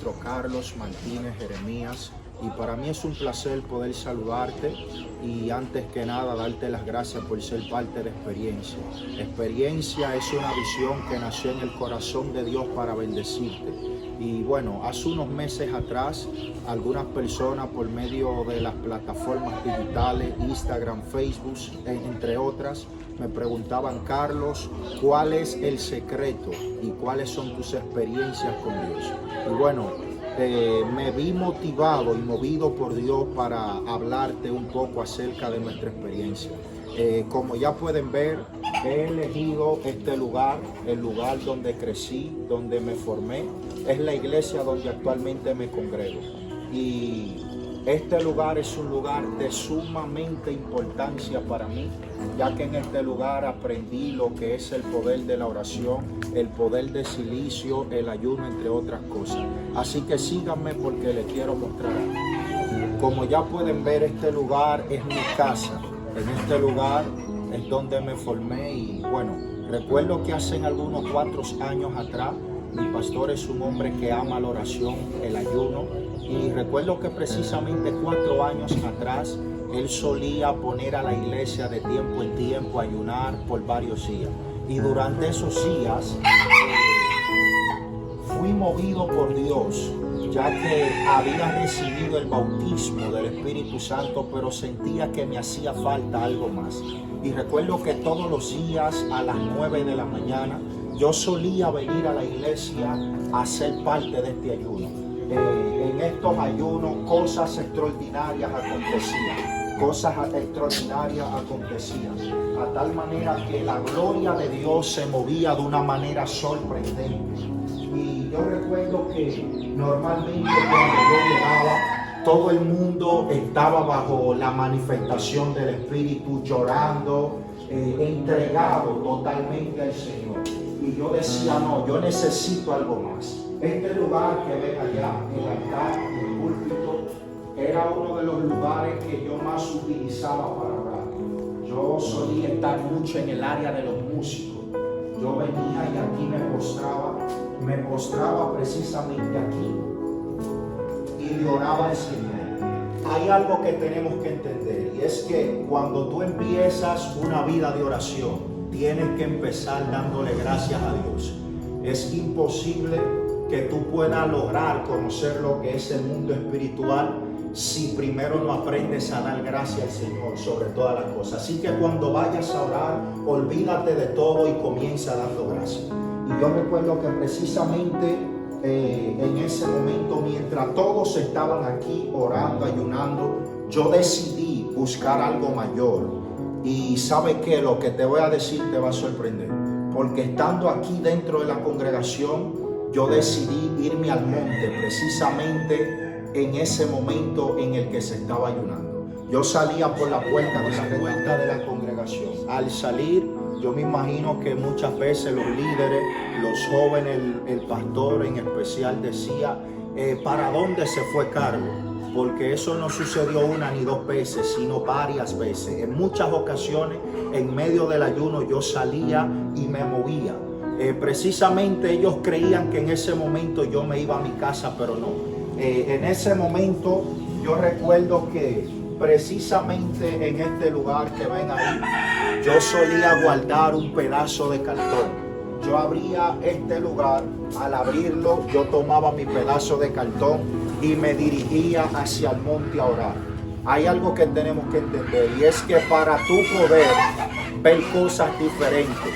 ministro Carlos Martínez Jeremías, y para mí es un placer poder saludarte y antes que nada darte las gracias por ser parte de Experiencia. Experiencia es una visión que nació en el corazón de Dios para bendecirte. Y bueno, hace unos meses atrás, algunas personas por medio de las plataformas digitales, Instagram, Facebook, entre otras, me preguntaban: Carlos, ¿cuál es el secreto y cuáles son tus experiencias con Dios? Y bueno, me vi motivado y movido por Dios para hablarte un poco acerca de nuestra experiencia. Como ya pueden ver, he elegido este lugar, el lugar donde crecí, donde me formé. Es la iglesia donde actualmente me congrego. Y este lugar es un lugar de sumamente importancia para mí, ya que en este lugar aprendí lo que es el poder de la oración, el poder de silicio, el ayuno, entre otras cosas. Así que síganme porque les quiero mostrar algo. Como ya pueden ver, este lugar es mi casa. En este lugar es donde me formé y bueno, recuerdo que hace algunos 4 años atrás, mi pastor es un hombre que ama la oración, el ayuno, y recuerdo que precisamente 4 años atrás él solía poner a la iglesia de tiempo en tiempo a ayunar por varios días. Y durante esos días fui movido por Dios, ya que había recibido el bautismo del Espíritu Santo, pero sentía que me hacía falta algo más. Y recuerdo que todos los días a las 9 de la mañana yo solía venir a la iglesia a ser parte de este ayuno. En estos ayunos cosas extraordinarias acontecían, a tal manera que la gloria de Dios se movía de una manera sorprendente. Y yo recuerdo que normalmente cuando yo llegaba, todo el mundo estaba bajo la manifestación del Espíritu, llorando, entregado totalmente al Señor. Y yo decía: no, yo necesito algo más. Este lugar que ven allá, el altar, el púlpito, era uno de los lugares que yo más utilizaba para orar. Yo solía estar mucho en el área de los músicos. Yo venía y aquí me postraba precisamente aquí y le oraba al Señor. Hay algo que tenemos que entender, y es que cuando tú empiezas una vida de oración, tienes que empezar dándole gracias a Dios. Es imposible que tú puedas lograr conocer lo que es el mundo espiritual si primero no aprendes a dar gracias al Señor sobre todas las cosas. Así que cuando vayas a orar, olvídate de todo y comienza dando gracias. Y yo recuerdo que precisamente en ese momento, mientras todos estaban aquí orando, ayunando, yo decidí buscar algo mayor. Y ¿sabe qué? Lo que te voy a decir te va a sorprender, porque estando aquí dentro de la congregación, yo decidí irme al monte precisamente en ese momento en el que se estaba ayunando. Yo salía por la puerta de la congregación. Al salir, yo me imagino que muchas veces los líderes, los jóvenes, el pastor en especial decía: ¿para dónde se fue Carlos? Porque eso no sucedió una ni 2 veces, sino varias veces. En muchas ocasiones, en medio del ayuno, yo salía y me movía. Precisamente ellos creían que en ese momento yo me iba a mi casa, pero no. En ese momento yo recuerdo que precisamente en este lugar que ven ahí, yo solía guardar un pedazo de cartón. Yo abría este lugar, al abrirlo yo tomaba mi pedazo de cartón y me dirigía hacia el monte a orar. Hay algo que tenemos que entender, y es que para tú poder ver cosas diferentes,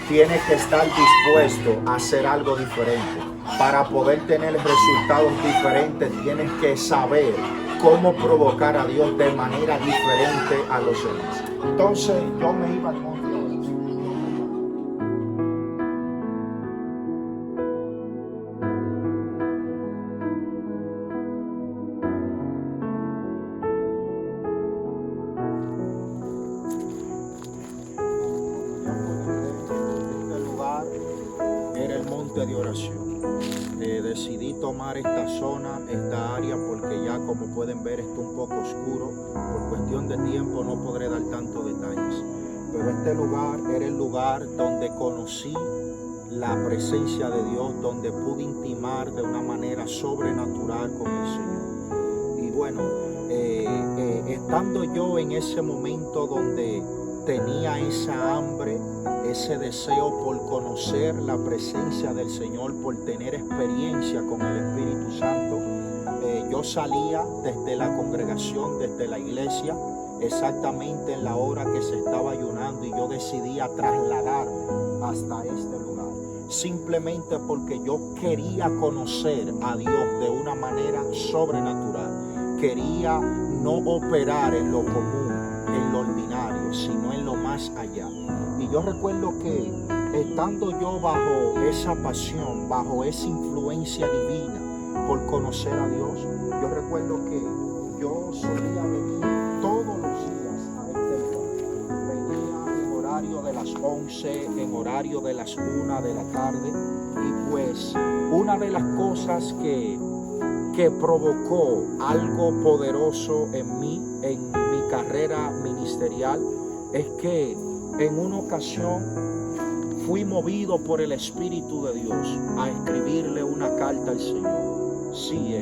tienes que estar dispuesto a hacer algo diferente. Para poder tener resultados diferentes, tienes que saber cómo provocar a Dios de manera diferente a los demás. Entonces yo me iba al monte. Era el monte de oración. Decidí tomar esta zona, esta área, porque ya como pueden ver está un poco oscuro. Por cuestión de tiempo no podré dar tantos detalles. Pero este lugar era el lugar donde conocí la presencia de Dios, donde pude intimar de una manera sobrenatural con el Señor. Y bueno, estando yo en ese momento donde tenía esa hambre, ese deseo por conocer la presencia del Señor, por tener experiencia con el Espíritu Santo, yo salía desde la congregación, desde la iglesia, exactamente en la hora que se estaba ayunando, y yo decidía trasladarme hasta este lugar, simplemente porque yo quería conocer a Dios de una manera sobrenatural. Quería no operar en lo común, en lo ordinario, sino en lo más allá. Y yo recuerdo que estando yo bajo esa pasión, bajo esa influencia divina por conocer a Dios, yo recuerdo que yo solía venir todos los días a este lugar. Venía en horario de las 11, en horario de las 1 de la tarde, y pues una de las cosas que provocó algo poderoso en mí, en mi carrera ministerial, es que en una ocasión fui movido por el Espíritu de Dios a escribirle una carta al Señor. Sí,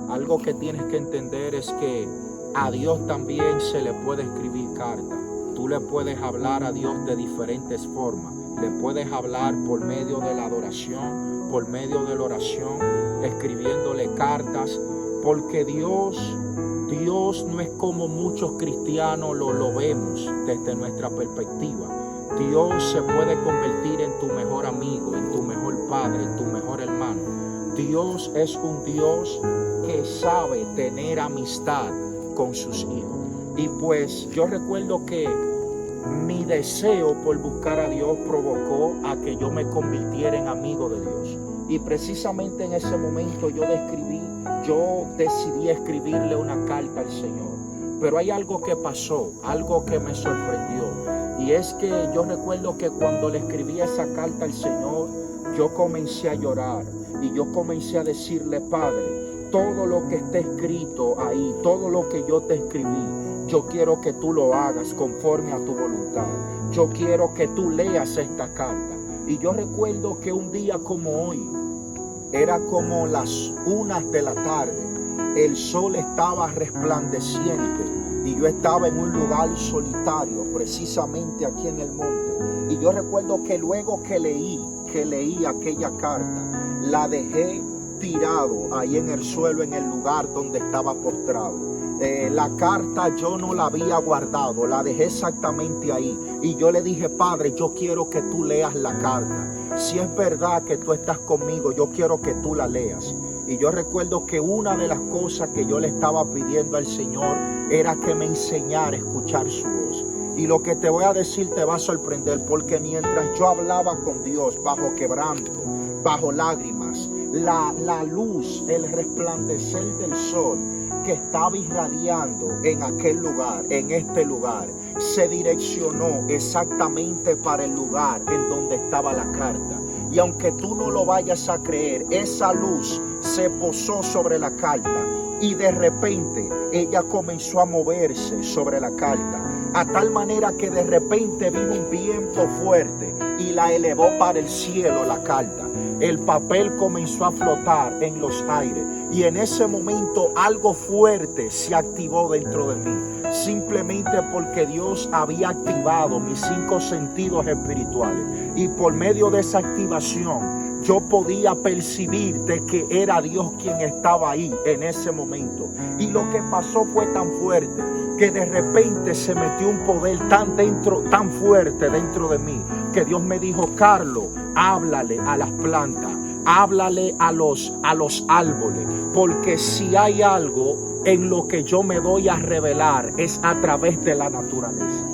algo que tienes que entender es que a Dios también se le puede escribir carta. Tú le puedes hablar a Dios de diferentes formas. Le puedes hablar por medio de la adoración, por medio de la oración, escribiéndole cartas, porque Dios no es como muchos cristianos lo vemos desde nuestra perspectiva. Dios se puede convertir en tu mejor amigo, en tu mejor padre, en tu mejor hermano. Dios es un Dios que sabe tener amistad con sus hijos. Y pues yo recuerdo que mi deseo por buscar a Dios provocó a que yo me convirtiera en amigo de Dios. Y precisamente en ese momento yo decidí escribirle una carta al Señor. Pero hay algo que pasó, algo que me sorprendió. Y es que yo recuerdo que cuando le escribí esa carta al Señor, yo comencé a llorar. Y yo comencé a decirle: Padre, todo lo que está escrito ahí, todo lo que yo te escribí, yo quiero que tú lo hagas conforme a tu voluntad. Yo quiero que tú leas esta carta. Y yo recuerdo que un día como hoy, era como las 1 de la tarde, el sol estaba resplandeciente y yo estaba en un lugar solitario, precisamente aquí en el monte. Y yo recuerdo que luego que leí aquella carta, la dejé tirado ahí en el suelo, en el lugar donde estaba postrado. La carta yo no la había guardado, la dejé exactamente ahí. Y yo le dije: Padre, yo quiero que tú leas la carta. Si es verdad que tú estás conmigo, yo quiero que tú la leas. Y yo recuerdo que una de las cosas que yo le estaba pidiendo al Señor era que me enseñara a escuchar su voz. Y lo que te voy a decir te va a sorprender, porque mientras yo hablaba con Dios bajo quebranto, bajo lágrimas, la luz, el resplandecer del sol que estaba irradiando en aquel lugar, en este lugar, se direccionó exactamente para el lugar en donde estaba la carta. Y aunque tú no lo vayas a creer, esa luz se posó sobre la carta y de repente ella comenzó a moverse sobre la carta, a tal manera que de repente vino un viento fuerte y la elevó para el cielo la carta. El papel comenzó a flotar en los aires y en ese momento algo fuerte se activó dentro de mí, simplemente porque Dios había activado mis 5 sentidos espirituales, y por medio de esa activación yo podía percibir de que era Dios quien estaba ahí en ese momento. Y lo que pasó fue tan fuerte que de repente se metió un poder tan fuerte dentro de mí, que Dios me dijo: Carlos, háblale a las plantas, háblale a los árboles, porque si hay algo en lo que yo me doy a revelar es a través de la naturaleza.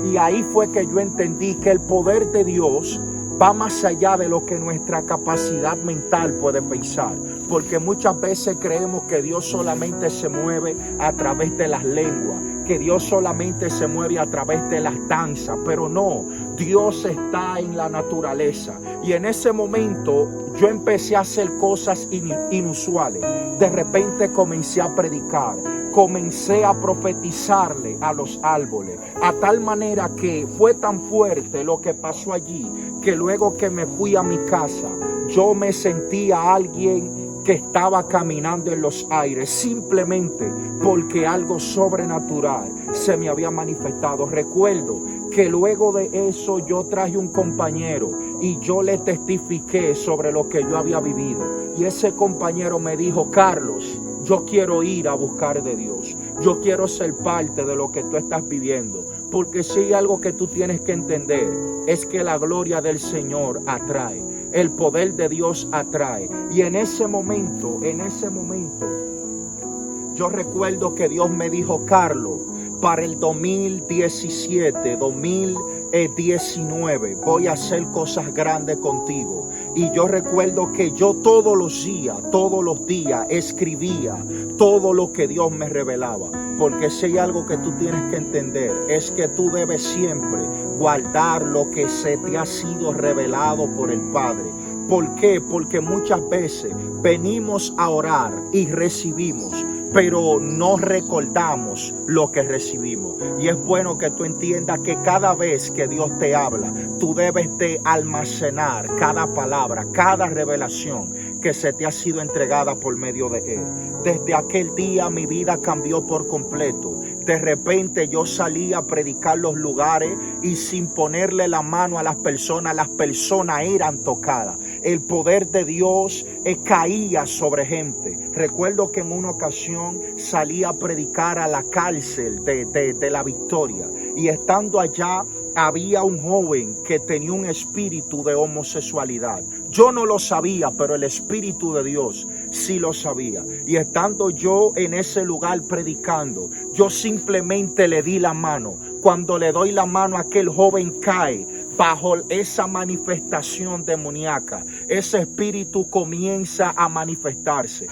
Y ahí fue que yo entendí que el poder de Dios va más allá de lo que nuestra capacidad mental puede pensar, porque muchas veces creemos que Dios solamente se mueve a través de las lenguas, que Dios solamente se mueve a través de las danzas, pero no. Dios está en la naturaleza. Y en ese momento yo empecé a hacer cosas inusuales. De repente comencé a predicar. Comencé a profetizarle a los árboles, a tal manera que fue tan fuerte lo que pasó allí, que luego que me fui a mi casa, yo me sentía alguien que estaba caminando en los aires, simplemente porque algo sobrenatural se me había manifestado. Recuerdo que luego de eso yo traje un compañero y yo le testifiqué sobre lo que yo había vivido. Y ese compañero me dijo: Carlos, yo quiero ir a buscar de Dios. Yo quiero ser parte de lo que tú estás viviendo. Porque si hay algo que tú tienes que entender, es que la gloria del Señor atrae. El poder de Dios atrae. Y en ese momento, yo recuerdo que Dios me dijo: Carlos, para el 2017, 2019, voy a hacer cosas grandes contigo. Y yo recuerdo que yo todos los días escribía todo lo que Dios me revelaba. Porque si hay algo que tú tienes que entender, es que tú debes siempre guardar lo que se te ha sido revelado por el Padre. ¿Por qué? Porque muchas veces venimos a orar y recibimos, pero no recordamos lo que recibimos. Y es bueno que tú entiendas que cada vez que Dios te habla, tú debes de almacenar cada palabra, cada revelación que se te ha sido entregada por medio de Él. Desde aquel día mi vida cambió por completo. De repente yo salí a predicar los lugares y sin ponerle la mano a las personas eran tocadas. El poder de Dios caía sobre gente. Recuerdo que en una ocasión salí a predicar a la cárcel de La Victoria, y estando allá había un joven que tenía un espíritu de homosexualidad. Yo no lo sabía, pero el Espíritu de Dios sí lo sabía. Y estando yo en ese lugar predicando, yo simplemente le di la mano. Cuando le doy la mano, aquel joven cae bajo esa manifestación demoníaca. Ese espíritu comienza a manifestarse.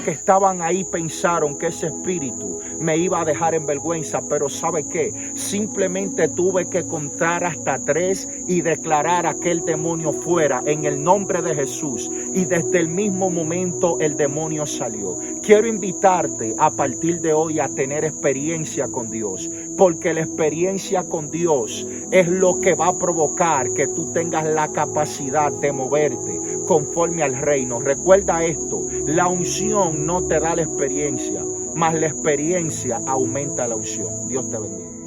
Que estaban ahí pensaron que ese espíritu me iba a dejar en vergüenza, pero ¿sabe qué? Simplemente tuve que contar hasta 3 y declarar a aquel demonio fuera en el nombre de Jesús, y desde el mismo momento el demonio salió. Quiero invitarte a partir de hoy a tener experiencia con Dios, porque la experiencia con Dios es lo que va a provocar que tú tengas la capacidad de moverte conforme al reino. Recuerda esto: la unción no te da la experiencia, mas la experiencia aumenta la unción. Dios te bendiga.